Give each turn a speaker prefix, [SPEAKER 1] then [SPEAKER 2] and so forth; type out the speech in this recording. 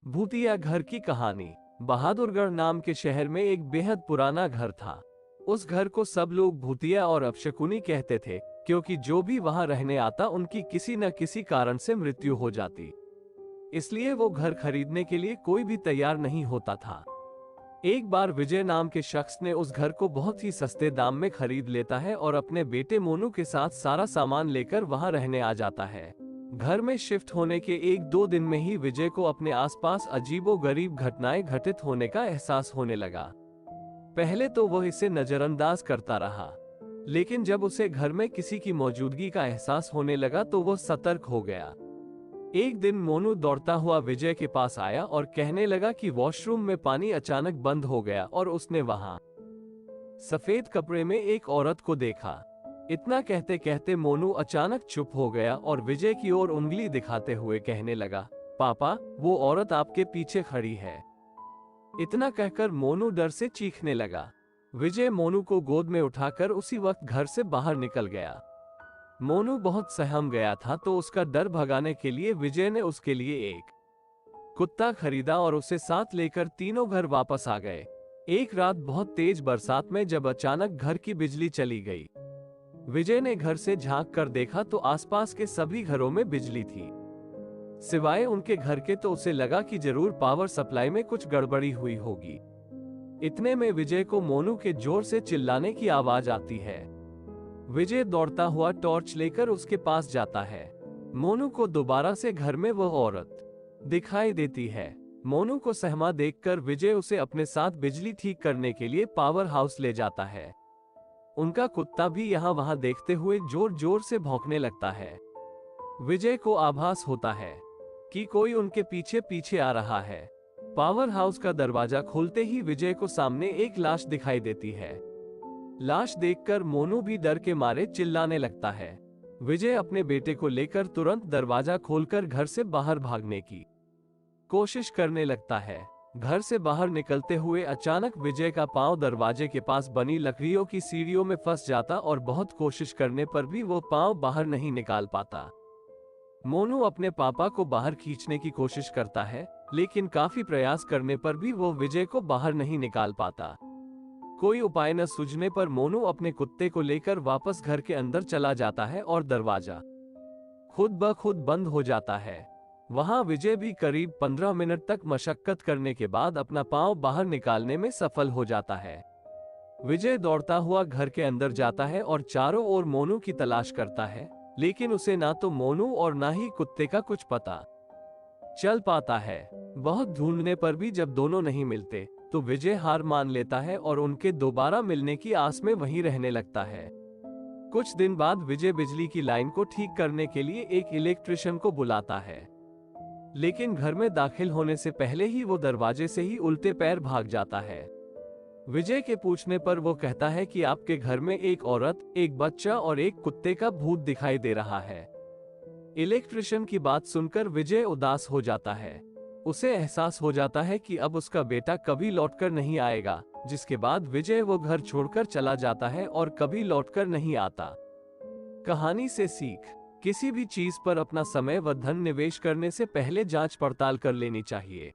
[SPEAKER 1] भूतिया घर की कहानी। बहादुरगढ़ नाम के शहर में एक बेहद पुराना घर था। उस घर को सब लोग भूतिया और अपशकुनी कहते थे, क्योंकि जो भी वहां रहने आता उनकी किसी न किसी कारण से मृत्यु हो जाती। इसलिए वो घर खरीदने के लिए कोई भी तैयार नहीं होता था। एक बार विजय नाम के शख्स ने उस घर को बहुत ही सस्ते दाम में खरीद लेता है और अपने बेटे मोनू के साथ सारा सामान लेकर वहां रहने आ जाता है। घर में शिफ्ट होने के एक दो दिन में ही विजय को अपने आसपास अजीबोगरीब घटनाएं घटित होने का एहसास होने लगा। पहले तो वह इसे नजरअंदाज करता रहा, लेकिन जब उसे घर में किसी की मौजूदगी का एहसास होने लगा तो वह सतर्क हो गया। एक दिन मोनू दौड़ता हुआ विजय के पास आया और कहने लगा कि वॉशरूम में पानी अचानक बंद हो गया और उसने वहां सफेद कपड़े में एक औरत को देखा। इतना कहते कहते मोनू अचानक चुप हो गया और विजय की ओर उंगली दिखाते हुए कहने लगा, पापा, वो औरत आपके पीछे खड़ी है। इतना कहकर मोनू डर से चीखने लगा। विजय मोनू को गोद में उठाकर उसी वक्त घर से बाहर निकल गया। मोनू बहुत सहम गया था, तो उसका डर भगाने के लिए विजय ने उसके लिए एक कुत्ता खरीदा और उसे साथ लेकर तीनों घर वापस आ गए। एक रात बहुत तेज बरसात में जब अचानक घर की बिजली चली गई, विजय ने घर से झांक कर देखा तो आसपास के सभी घरों में बिजली थी, सिवाय उनके घर के। तो उसे लगा कि जरूर पावर सप्लाई में कुछ गड़बड़ी हुई होगी। इतने में विजय को मोनू के जोर से चिल्लाने की आवाज आती है। विजय दौड़ता हुआ टॉर्च लेकर उसके पास जाता है। मोनू को दोबारा से घर में वह औरत दिखाई देती है। मोनू को सहमा देखकर विजय उसे अपने साथ बिजली ठीक करने के लिए पावर हाउस ले जाता है। उनका कुत्ता भी यहाँ वहां देखते हुए जोर जोर से भौंकने लगता है। विजय को आभास होता है कि कोई उनके पीछे पीछे आ रहा है। पावर हाउस का दरवाजा खोलते ही विजय को सामने एक लाश दिखाई देती है। लाश देखकर मोनू भी डर के मारे चिल्लाने लगता है। विजय अपने बेटे को लेकर तुरंत दरवाजा खोलकर घर से बाहर भागने की कोशिश करने लगता है। घर से बाहर निकलते हुए अचानक विजय का पांव दरवाजे के पास बनी लकड़ियों की सीढ़ियों में फंस जाता और बहुत कोशिश करने पर भी वो पांव बाहर नहीं निकाल पाता। मोनू अपने पापा को बाहर खींचने की कोशिश करता है, लेकिन काफी प्रयास करने पर भी वो विजय को बाहर नहीं निकाल पाता। कोई उपाय न सूझने पर मोनू अपने कुत्ते को लेकर वापस घर के अंदर चला जाता है और दरवाजा खुद ब खुद बंद हो जाता है। वहां विजय भी करीब 15 मिनट तक मशक्कत करने के बाद अपना पांव बाहर निकालने में सफल हो जाता है। विजय दौड़ता हुआ घर के अंदर जाता है और चारों ओर मोनू की तलाश करता है, लेकिन उसे ना तो मोनू और ना ही कुत्ते का कुछ पता चल पाता है। बहुत ढूंढने पर भी जब दोनों नहीं मिलते तो विजय हार मान लेता है और उनके दोबारा मिलने की आस में वहीं रहने लगता है। कुछ दिन बाद विजय बिजली की लाइन को ठीक करने के लिए एक इलेक्ट्रिशियन को बुलाता है, लेकिन घर में दाखिल होने से पहले ही वो दरवाजे से ही उल्टे पैर भाग जाता है। विजय के पूछने पर वो कहता है कि आपके घर में एक औरत, एक बच्चा और एक कुत्ते का भूत दिखाई दे रहा है। इलेक्ट्रिशियन की बात सुनकर विजय उदास हो जाता है। उसे एहसास हो जाता है कि अब उसका बेटा कभी लौटकर नहीं आएगा, जिसके बाद विजय वो घर छोड़कर चला जाता है और कभी लौटकर नहीं आता। कहानी से सीख: किसी भी चीज पर अपना समय व धन निवेश करने से पहले जांच पड़ताल कर लेनी चाहिए।